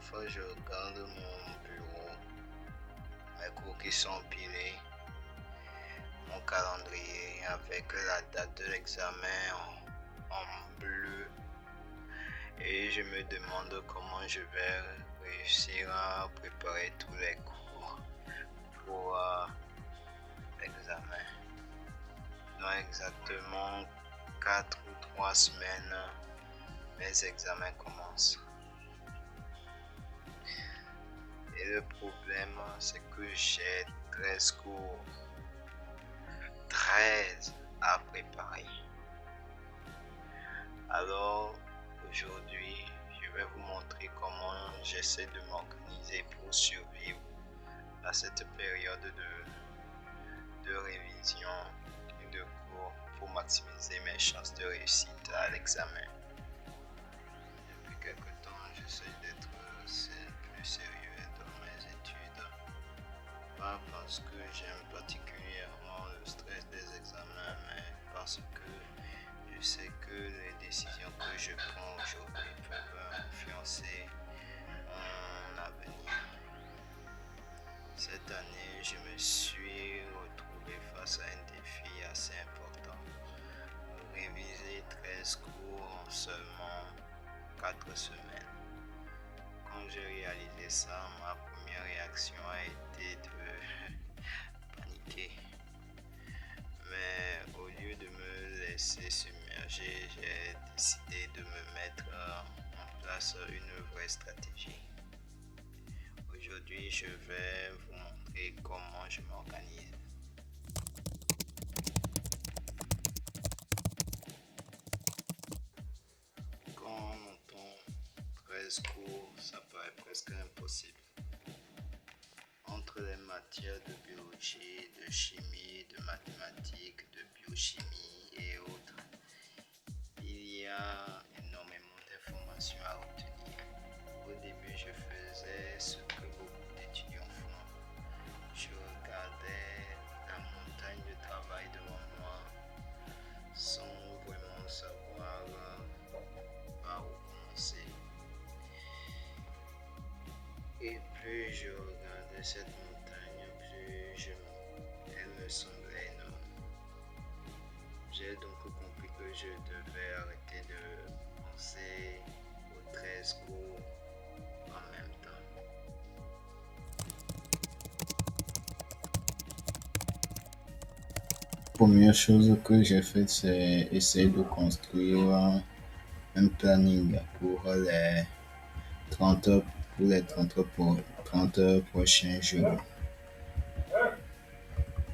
fois, je regarde mon bureau, mes cours qui sont empilés, mon calendrier avec la date de l'examen en bleu et je me demande comment je vais réussir à préparer tous les cours pour l'examen. Dans exactement 4 ou 3 semaines, mes examens commencent. Et le problème, c'est que j'ai 13 cours. 13 à préparer. Alors, aujourd'hui, je vais vous montrer comment j'essaie de m'organiser pour survivre à cette période de révision et de cours pour maximiser mes chances de réussite à l'examen. Depuis quelque temps, j'essaie d'être plus sérieux dans mes études. Pas parce que j'aime particulièrement le stress des examens, mais parce que je sais que les décisions que je prends aujourd'hui peuvent influencer mon avenir. Cette année, je me suis retrouvé face à un défi assez important. Réviser 13 cours en seulement 4 semaines. Quand j'ai réalisé ça, ma première réaction a été de paniquer. Mais au lieu de me laisser submerger, j'ai décidé de me mettre en place une vraie stratégie. Aujourd'hui, je vais vous montrer comment je m'organise. Quand on entend 13 cours, ça paraît presque impossible. Entre les matières de biologie, de chimie, de mathématiques, de biochimie et autres, il y a énormément d'informations à retenir. Au début, je faisais ce que beaucoup d'étudiants font. Je regardais la montagne de travail devant moi sans vraiment savoir par où commencer. Et plus je regardais cette montagne, plus elle me semblait énorme. J'ai donc compris que je devais arrêter de penser aux 13 cours en même temps. La première chose que j'ai faite, c'est essayer de construire un planning pour les 30 prochains jours.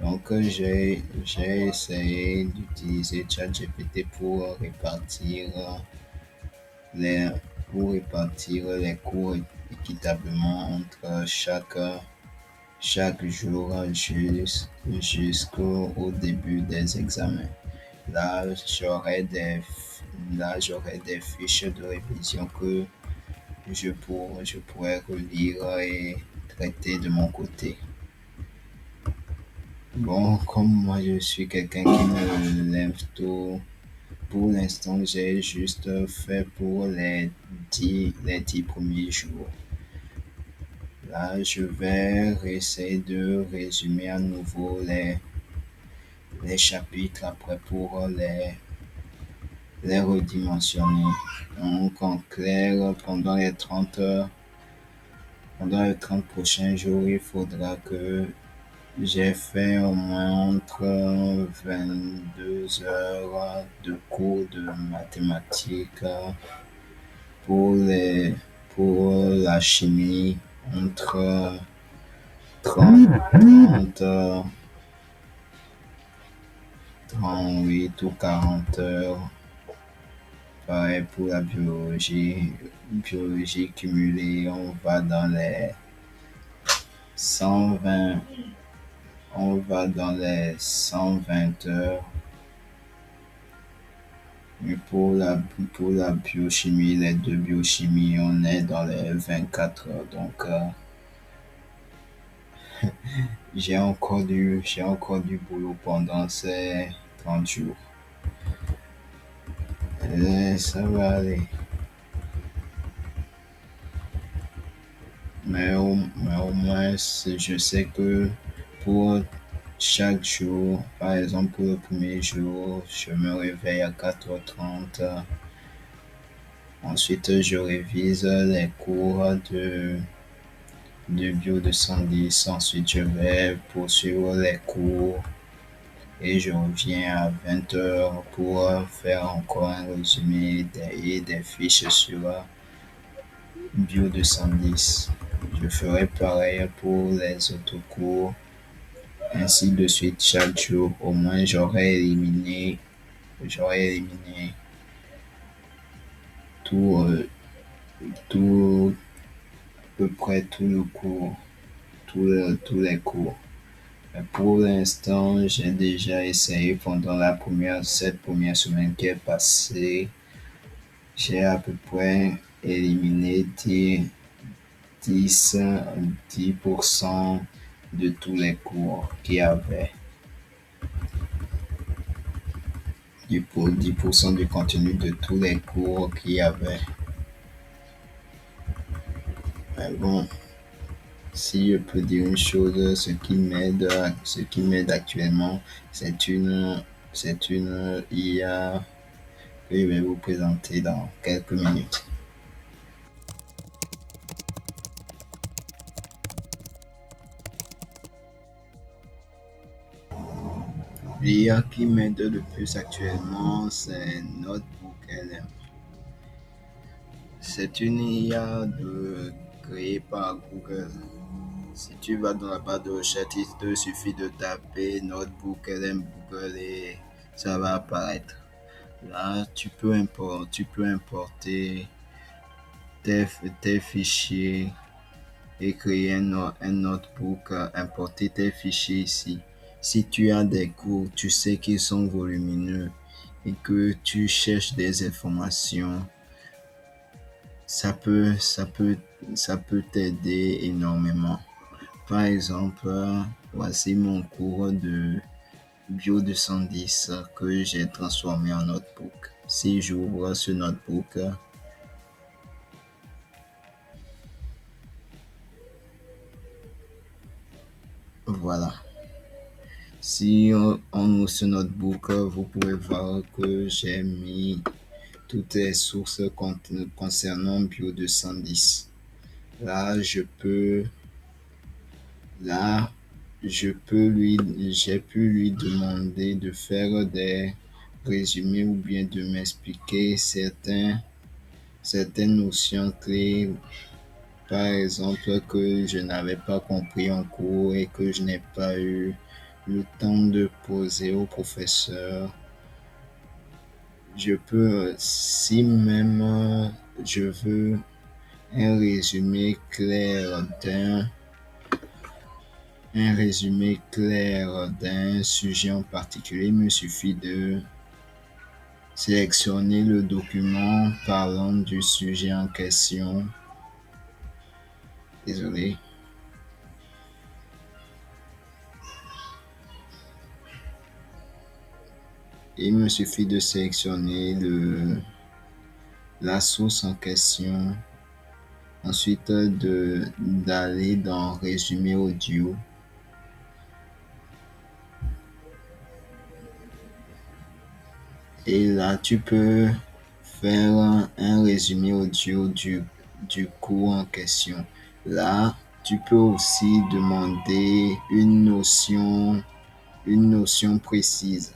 Donc, j'ai essayé d'utiliser ChatGPT pour répartir les cours équitablement entre chaque jour jusqu'au début des examens. Là, j'aurai des fiches de révision que je pourrais relire et traiter de mon côté. Bon, comme moi je suis quelqu'un qui me lève tôt, pour l'instant j'ai juste fait pour les 10 premiers jours. Là, je vais essayer de résumer à nouveau les chapitres après pour les redimensionner. Donc, en clair, pendant les 30 prochains jours, il faudra que j'ai fait au moins entre 22 heures de cours de mathématiques pour la chimie, entre 38 ou 40 heures. Pareil pour la biologie cumulée, on va dans les 120 heures. Et pour la biochimie, les deux biochimies, on est dans les 24 heures. Donc, j'ai encore du boulot pendant ces 30 jours. Et ça va aller. mais au moins, je sais que pour chaque jour, par exemple, pour le premier jour, je me réveille à 4h30. Ensuite, je révise les cours de bio de 110. Ensuite, je vais poursuivre les cours et je reviens à 20h pour faire encore un résumé et des fiches sur bio de 110. Je ferai pareil pour les autres cours, ainsi de suite chaque jour. Au moins, j'aurais éliminé tout, tout, à peu près tout le cours, tous les cours. Mais pour l'instant, j'ai déjà essayé pendant cette première semaine qui est passée. J'ai à peu près éliminé 10, 10% de tous les cours qu'il y avait. 10% du contenu de tous les cours qu'il y avait. Mais bon, si je peux dire une chose, ce qui m'aide actuellement, c'est une IA que je vais vous présenter dans quelques minutes. L'IA qui m'aide le plus actuellement, c'est Notebook LM. C'est une IA créée par Google. Si tu vas dans la barre de recherche, il te suffit de taper Notebook LM Google et ça va apparaître. Là, tu peux importer tes fichiers et créer un notebook, importer tes fichiers ici. Si tu as des cours, tu sais qu'ils sont volumineux et que tu cherches des informations, ça peut, ça peut, ça peut t'aider énormément. Par exemple, voici mon cours de Bio 210 que j'ai transformé en notebook. Si j'ouvre ce notebook, voilà. Si on ouvre ce notebook, vous pouvez voir que j'ai mis toutes les sources concernant Bio 210. Là, là, j'ai pu lui demander de faire des résumés ou bien de m'expliquer certaines notions clés, par exemple, que je n'avais pas compris en cours et que je n'ai pas eu le temps de poser au professeur. Si même je veux un résumé clair d'un sujet en particulier, il me suffit de sélectionner le document parlant du sujet en question. Désolé. Il me suffit de sélectionner la source en question. Ensuite, d'aller dans résumé audio. Et là, tu peux faire un résumé audio du cours en question. Là, tu peux aussi demander une notion précise.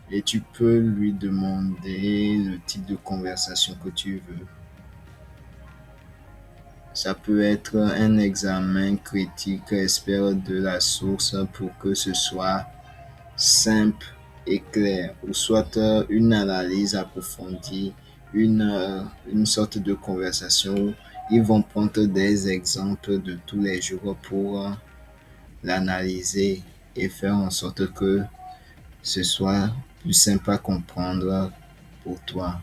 Et tu peux lui demander le type de conversation que tu veux. Ça peut être un examen critique expert de la source pour que ce soit simple et clair, ou soit une analyse approfondie, une sorte de conversation où ils vont prendre des exemples de tous les jours pour l'analyser et faire en sorte que ce soit plus simple à comprendre pour toi.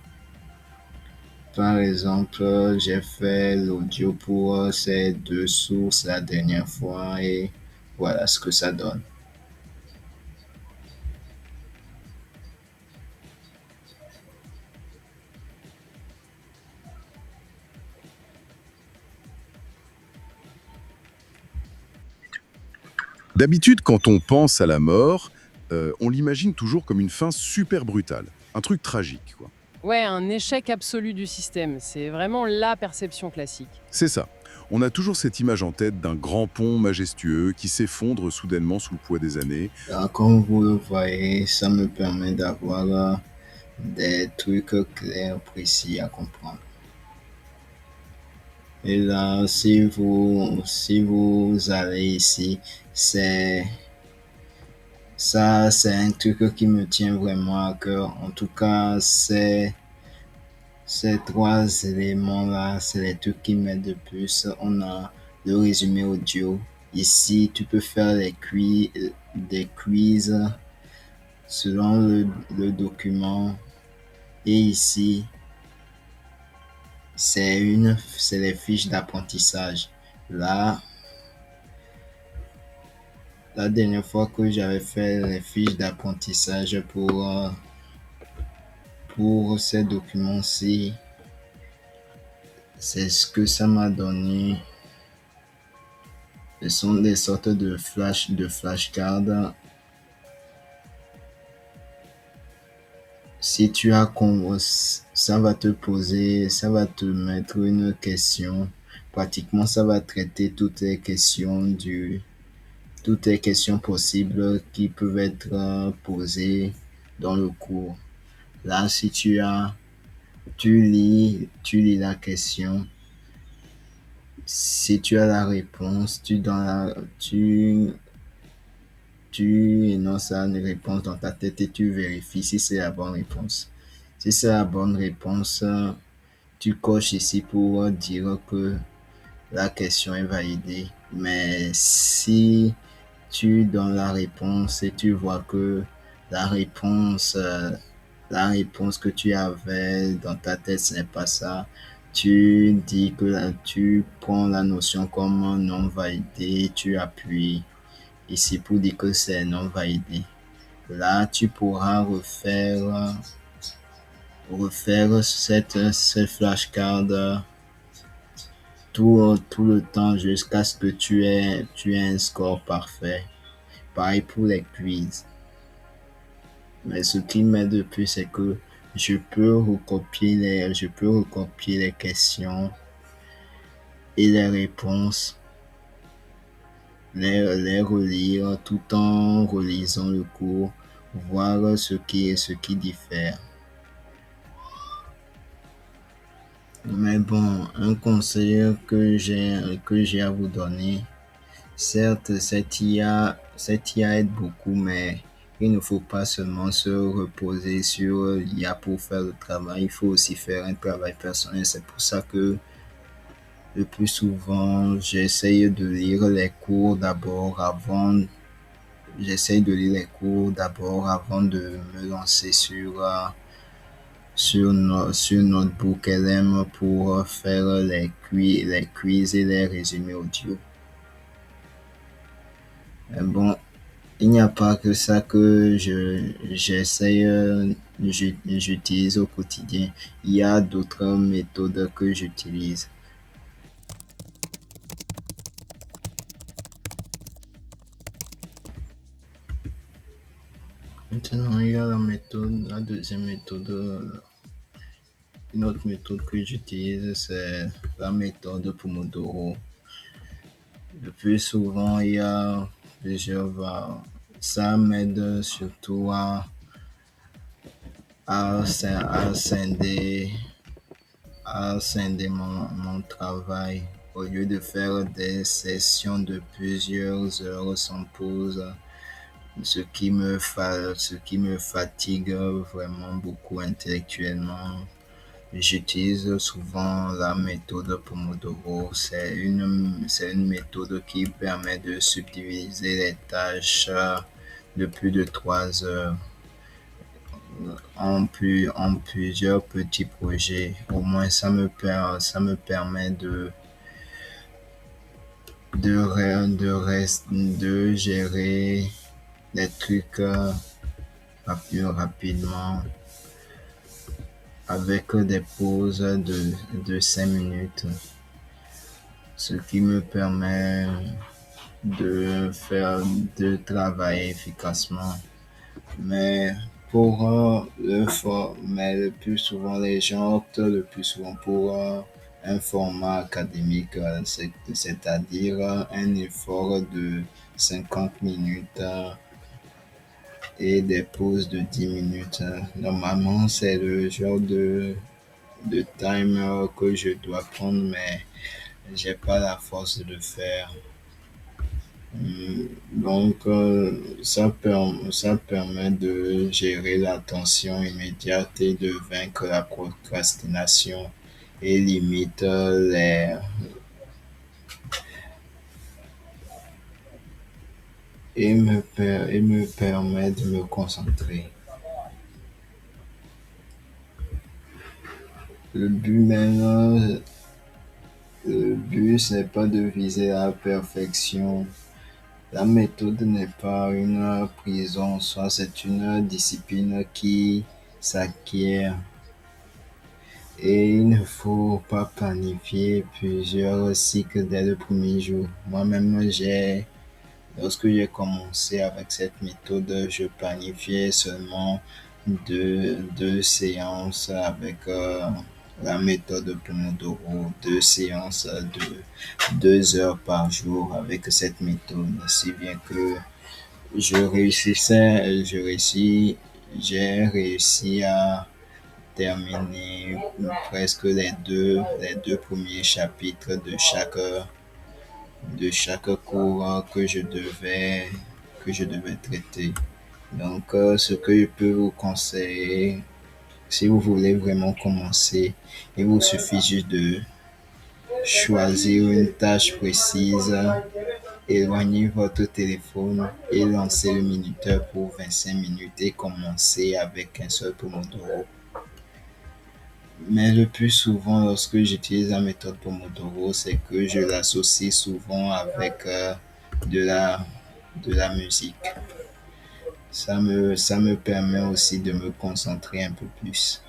Par exemple, j'ai fait l'audio pour ces deux sources la dernière fois et voilà ce que ça donne. D'habitude, quand on pense à la mort, on l'imagine toujours comme une fin super brutale, un truc tragique, quoi. Ouais, un échec absolu du système. C'est vraiment la perception classique. C'est ça. On a toujours cette image en tête d'un grand pont majestueux qui s'effondre soudainement sous le poids des années. Comme vous le voyez, ça me permet d'avoir des trucs clairs, précis à comprendre. Et là, si vous allez ici, c'est ça, c'est un truc qui me tient vraiment à cœur. En tout cas, ces trois éléments-là, c'est les trucs qui m'aident le plus. On a le résumé audio. Ici, tu peux faire des quiz selon le document. Et ici, c'est les fiches d'apprentissage. Là, la dernière fois que j'avais fait les fiches d'apprentissage pour ces documents-ci, c'est ce que ça m'a donné. Ce sont des sortes de flashcards. Si tu as ça va te poser, ça va te mettre une question. Pratiquement, ça va traiter toutes les questions possibles qui peuvent être posées dans le cours. Là, si tu lis la question. Si tu as la réponse, tu énonces une réponse dans ta tête et tu vérifies si c'est la bonne réponse. Si c'est la bonne réponse, tu coches ici pour dire que la question est validée. Mais si tu donnes la réponse et tu vois que la réponse, euh, la réponse que tu avais dans ta tête, ce n'est pas ça, tu dis que tu prends la notion comme non validée, tu appuies ici pour dire que c'est non validé. Là, tu pourras refaire cette flashcard tout le temps jusqu'à ce que tu aies un score parfait. Pareil pour les quiz. Mais ce qui m'aide le plus, c'est que je peux recopier les questions et les réponses, les relire tout en relisant le cours, voir ce qui diffère. Mais bon, un conseil que j'ai à vous donner, certes, cette IA aide beaucoup, mais il ne faut pas seulement se reposer sur l'IA pour faire le travail, il faut aussi faire un travail personnel. C'est pour ça que le plus souvent, j'essaye de lire les cours d'abord avant de me lancer sur Notebook LM pour faire les quiz et les résumés audio. Bon, il n'y a pas que ça que j'utilise au quotidien. Il y a d'autres méthodes que j'utilise. Maintenant, il y a la deuxième méthode. Une autre méthode que j'utilise, c'est la méthode Pomodoro. Le plus souvent, il y a plusieurs. Ça m'aide surtout à scinder, mon travail. Au lieu de faire des sessions de plusieurs heures sans pause, ce qui me fatigue vraiment beaucoup intellectuellement. J'utilise souvent la méthode Pomodoro. C'est une méthode qui permet de subdiviser les tâches de plus de 3 heures en plusieurs petits projets. Au moins, ça me permet de gérer les trucs plus rapidement avec des pauses de 5 minutes, ce qui me permet de faire, de travailler efficacement. Mais pour mais le plus souvent, les gens optent le plus souvent pour un format académique, c'est-à-dire un effort de 50 minutes et des pauses de 10 minutes. Normalement, c'est le genre de timer que je dois prendre, mais j'ai pas la force de le faire. Donc, ça permet de gérer l'attention immédiate et de vaincre la procrastination et limite et me permet de me concentrer. Le but maintenant, le but, ce n'est pas de viser la perfection. La méthode n'est pas une prison, soit c'est une discipline qui s'acquiert et il ne faut pas planifier plusieurs cycles dès le premier jour. Moi-même, lorsque j'ai commencé avec cette méthode, je planifiais seulement deux séances avec la méthode Pomodoro, deux séances de 2 heures par jour avec cette méthode, si bien que je réussis, j'ai réussi à terminer presque les deux premiers chapitres de chaque cours que je devais traiter. Donc, ce que je peux vous conseiller, si vous voulez vraiment commencer, il vous suffit juste de choisir une tâche précise, éloigner votre téléphone et lancer le minuteur pour 25 minutes et commencer avec un seul Pomodoro. Mais le plus souvent, lorsque j'utilise la méthode Pomodoro, c'est que je l'associe souvent avec de la musique. Ça me permet aussi de me concentrer un peu plus.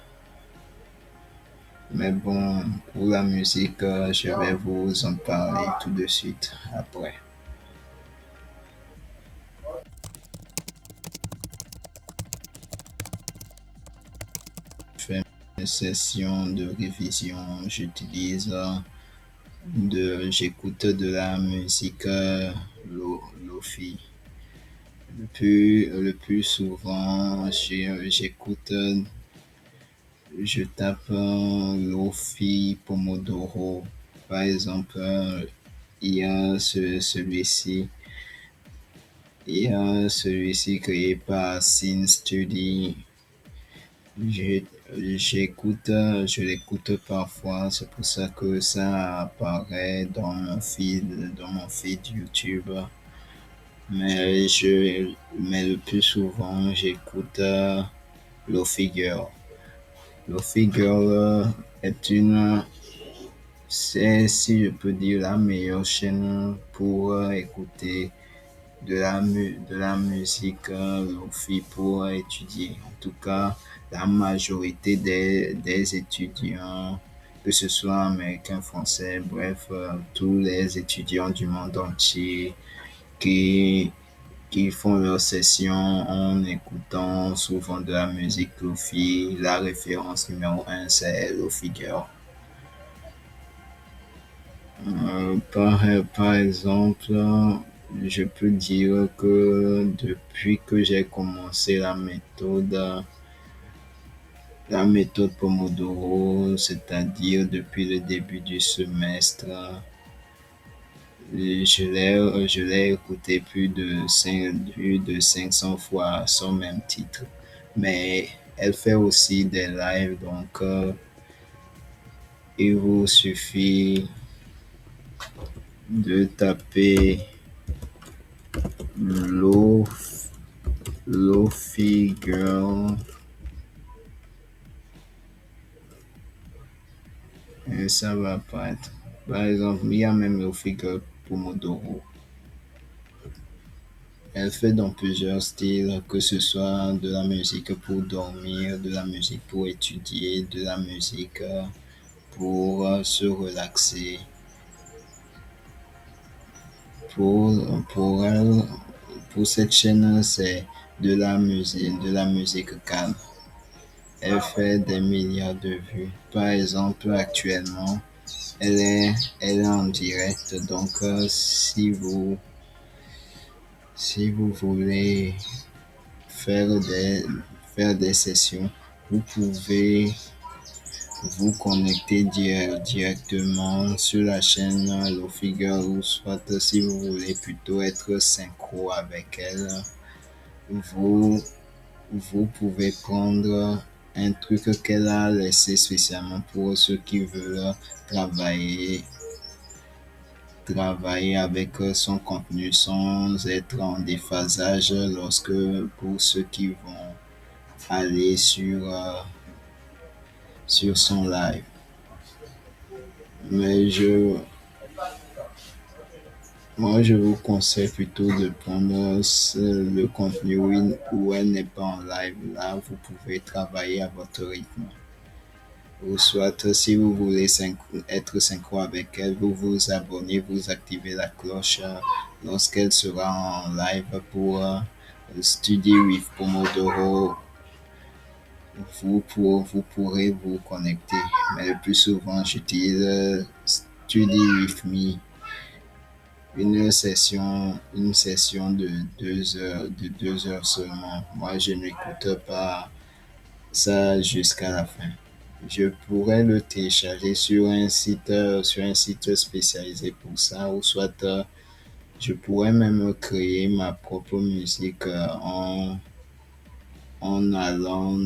Mais bon, pour la musique, je vais vous en parler tout de suite après. Je fais une session de révision, j'écoute de la musique lofi. Le plus souvent, je tape Lofi Pomodoro. Par exemple, il y a celui-ci créé par Sin Study. Je, je l'écoute parfois, c'est pour ça que ça apparaît dans mon feed YouTube. Mais le plus souvent, j'écoute Lofi Girl. Lofi Girl c'est, si je peux dire, la meilleure chaîne pour écouter de la musique Lofi pour étudier. En tout cas, la majorité des étudiants, que ce soit américains, français, bref, tous les étudiants du monde entier qui qui font leur session en écoutant souvent de la musique Lofi. La référence numéro un, c'est Lofi Girl. Par exemple, je peux dire que depuis que j'ai commencé la méthode Pomodoro, c'est-à-dire depuis le début du semestre, je l'ai écouté plus de 500 fois son même titre. Mais elle fait aussi des lives, donc il vous suffit de taper Lo, Lofi Girl et ça va apparaître. Par exemple, il y a même Lofi Girl Pomodoro. Elle fait dans plusieurs styles, que ce soit de la musique pour dormir, de la musique pour étudier, de la musique pour se relaxer, pour elle, pour cette chaîne, c'est de la musique calme. Elle fait des milliards de vues. Par exemple, actuellement, elle est en direct. Donc, si vous voulez faire faire des sessions, vous pouvez vous connecter directement sur la chaîne Low Figure ou soit si vous voulez plutôt être synchro avec elle, vous, vous pouvez prendre un truc qu'elle a laissé spécialement pour ceux qui veulent travailler, travailler avec son contenu sans être en déphasage lorsque pour ceux qui vont aller sur son live. Mais moi, je vous conseille plutôt de prendre le contenu où elle n'est pas en live. Là, vous pouvez travailler à votre rythme. Ou soit, si vous voulez être synchro avec elle, vous vous abonnez, vous activez la cloche lorsqu'elle sera en live pour Study with Pomodoro. Vous pourrez vous connecter. Mais le plus souvent, j'utilise Study with Me. Une session de 2 heures, de 2 heures seulement. Moi, je n'écoute pas ça jusqu'à la fin. Je pourrais le télécharger sur un site spécialisé pour ça, ou soit je pourrais même créer ma propre musique en allant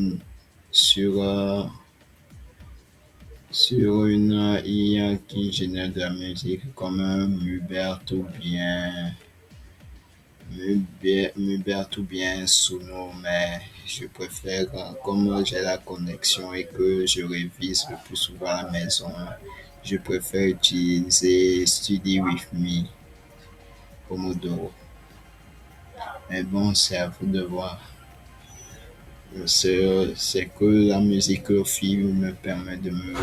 sur, euh, sur une IA qui génère de la musique comme Mubert ou bien Mubert ou bien Suno, mais je préfère, comme j'ai la connexion et que je révise le plus souvent à la maison, je préfère utiliser Study with Me, Pomodoro. Mais bon, c'est à vous de voir. C'est que la musique au film me permet de me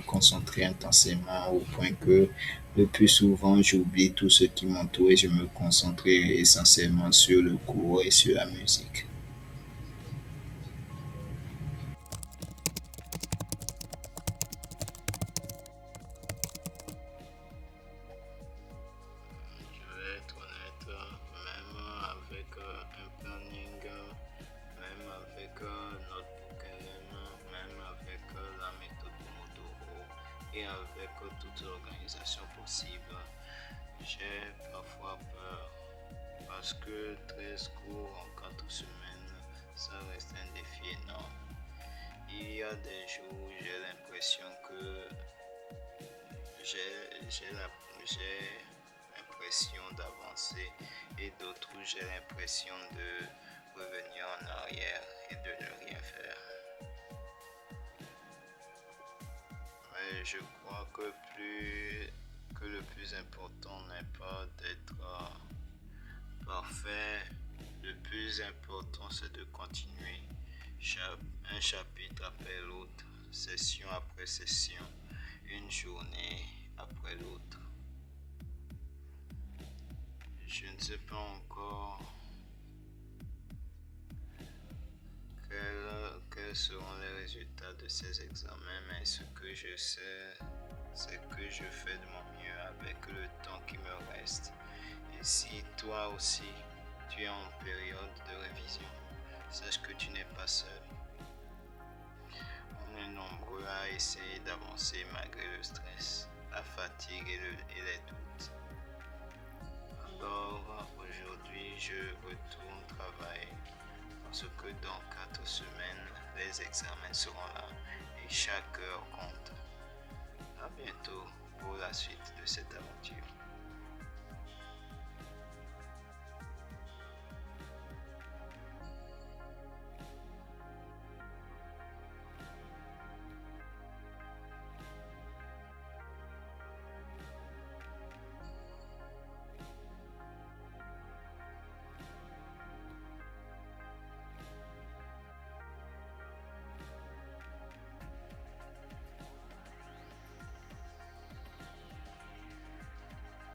concentrer intensément au point que le plus souvent j'oublie tout ce qui m'entoure et je me concentre essentiellement sur le cours et sur la musique. Je vais être honnête, même avec un planning, même avec Notebook LM, même avec la méthode Pomodoro et avec toute organisation possible, j'ai parfois peur parce que 13 cours en 4 semaines, ça reste un défi énorme. Il y a des jours où j'ai l'impression que j'ai l'impression d'avancer et d'autres où j'ai l'impression de revenir en arrière et de ne rien faire. Mais je crois que le plus important n'est pas d'être parfait. Le plus important, c'est de continuer un chapitre après l'autre, session après session, une journée après l'autre. Je ne sais pas encore quels seront les résultats de ces examens, mais ce que je sais, c'est que je fais de mon mieux avec le temps qui me reste. Et si toi aussi, tu es en période de révision, sache que tu n'es pas seul. On est nombreux à essayer d'avancer malgré le stress, la fatigue et les doutes. Alors aujourd'hui, je retourne travailler parce que dans 4 semaines, les examens seront là et chaque heure compte. À bientôt pour la suite de cette aventure.